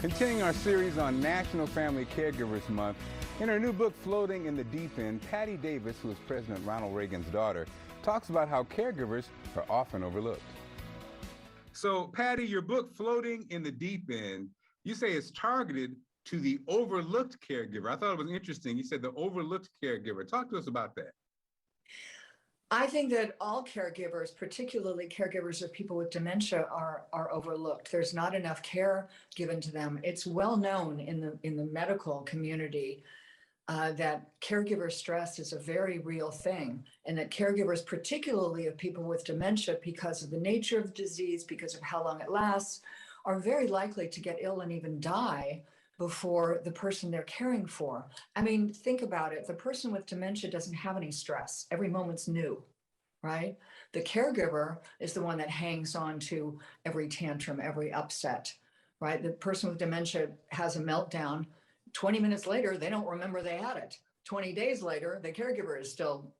Continuing our series on National Family Caregivers Month, in her new book, Floating in the Deep End, Patti Davis, who is President Ronald Reagan's daughter, talks about how caregivers are often overlooked. So, Patti, your book, Floating in the Deep End, you say it's targeted to the overlooked caregiver. I thought it was interesting. You said the overlooked caregiver. Talk to us about that. I think that all caregivers, particularly caregivers of people with dementia, are overlooked. There's not enough care given to them. It's well known in the medical community that caregiver stress is a very real thing, and that caregivers, particularly of people with dementia, because of the nature of the disease, because of how long it lasts, are very likely to get ill and even die before the person they're caring for. I mean, think about it. The person with dementia doesn't have any stress. Every moment's new, right? The caregiver is the one that hangs on to every tantrum, every upset, right? The person with dementia has a meltdown. 20 minutes later, they don't remember they had it. 20 days later, the caregiver is still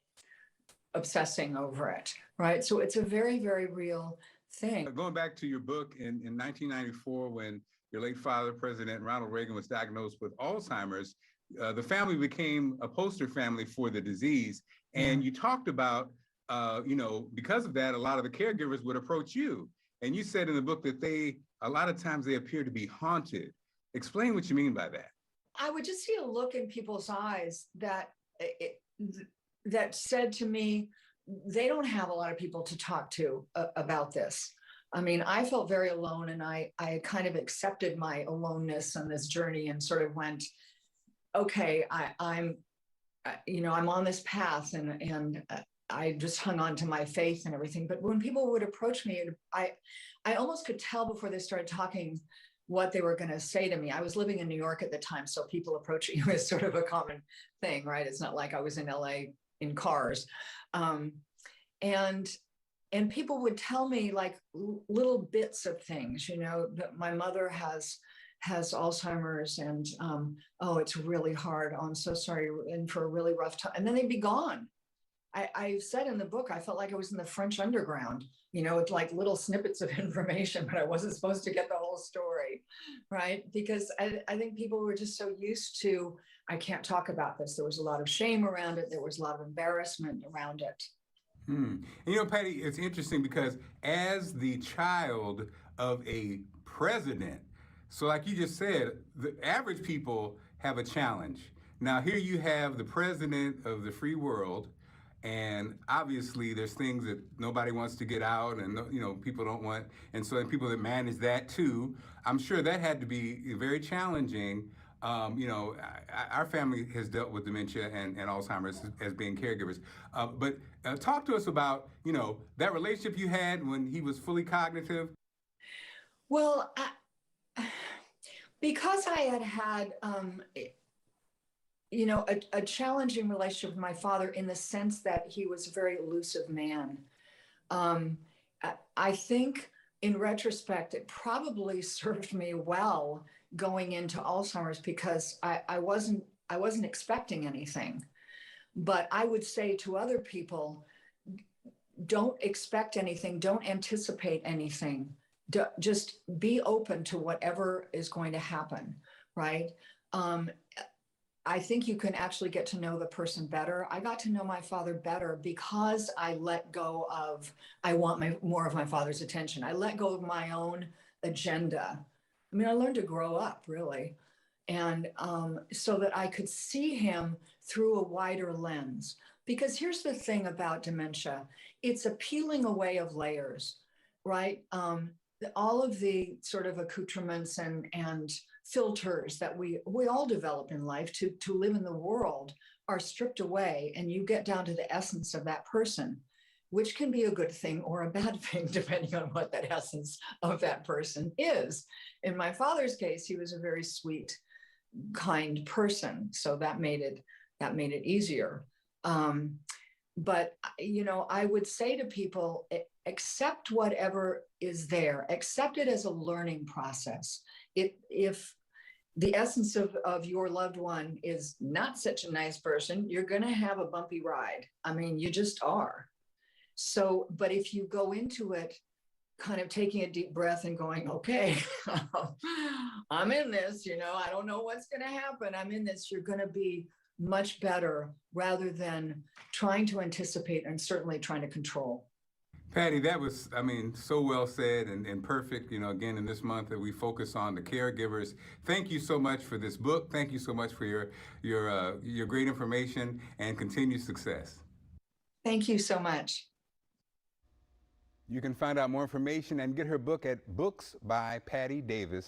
obsessing over it, right? So it's a very, very real thing. Going back to your book in 1994, when your late father, President Ronald Reagan, was diagnosed with Alzheimer's, the family became a poster family for the disease. And you talked about, because of that, a lot of the caregivers would approach you. And you said in the book that a lot of times they appear to be haunted. Explain what you mean by that. I would just see a look in people's eyes that said to me, they don't have a lot of people to talk to about this. I mean, I felt very alone, and I kind of accepted my aloneness on this journey and sort of went, okay, I'm on this path, and I just hung on to my faith and everything. But when people would approach me, I almost could tell before they started talking what they were going to say to me. I was living in New York at the time, so people approaching you is sort of a common thing, right? It's not like I was in LA in cars. And people would tell me like little bits of things, that my mother has Alzheimer's, and oh, it's really hard. Oh, I'm so sorry, and for a really rough time. And then they'd be gone. I said in the book, I felt like I was in the French underground, with like little snippets of information, but I wasn't supposed to get the whole story, right? Because I think people were just so used to, I can't talk about this. There was a lot of shame around it. There was a lot of embarrassment around it. And Patti, it's interesting because as the child of a president, so like you just said, the average people have a challenge. Now here you have the president of the free world, and obviously there's things that nobody wants to get out, and people don't want, and so people that manage that too. I'm sure that had to be very challenging. Our family has dealt with dementia and Alzheimer's as being caregivers. But talk to us about, that relationship you had when he was fully cognitive. Well, because I had a challenging relationship with my father in the sense that he was a very elusive man. I think in retrospect, it probably served me well going into Alzheimer's because I wasn't expecting anything. But I would say to other people, don't expect anything, don't anticipate anything. Just be open to whatever is going to happen, right? I think you can actually get to know the person better. I got to know my father better because I let go of, I want more of my father's attention. I let go of my own agenda. I mean, I learned to grow up, really. And so that I could see him through a wider lens. Because here's the thing about dementia. It's a peeling away of layers, right? All of the sort of accoutrements and filters that we all develop in life to live in the world are stripped away, and you get down to the essence of that person, which can be a good thing or a bad thing, depending on what that essence of that person is. In my father's case, he was a very sweet, kind person, so that made it easier. But I would say to people, accept whatever is there, accept it as a learning process. If the essence of your loved one is not such a nice person, you're going to have a bumpy ride. I mean, you just are. So, but if you go into it kind of taking a deep breath and going, okay, I'm in this, I don't know what's going to happen. I'm in this. You're going to be much better rather than trying to anticipate and certainly trying to control. Patti, that was, I mean, so well said and perfect. Again, in this month that we focus on the caregivers. Thank you so much for this book. Thank you so much for your great information and continued success. Thank you so much. You can find out more information and get her book at booksbypattidavis.com.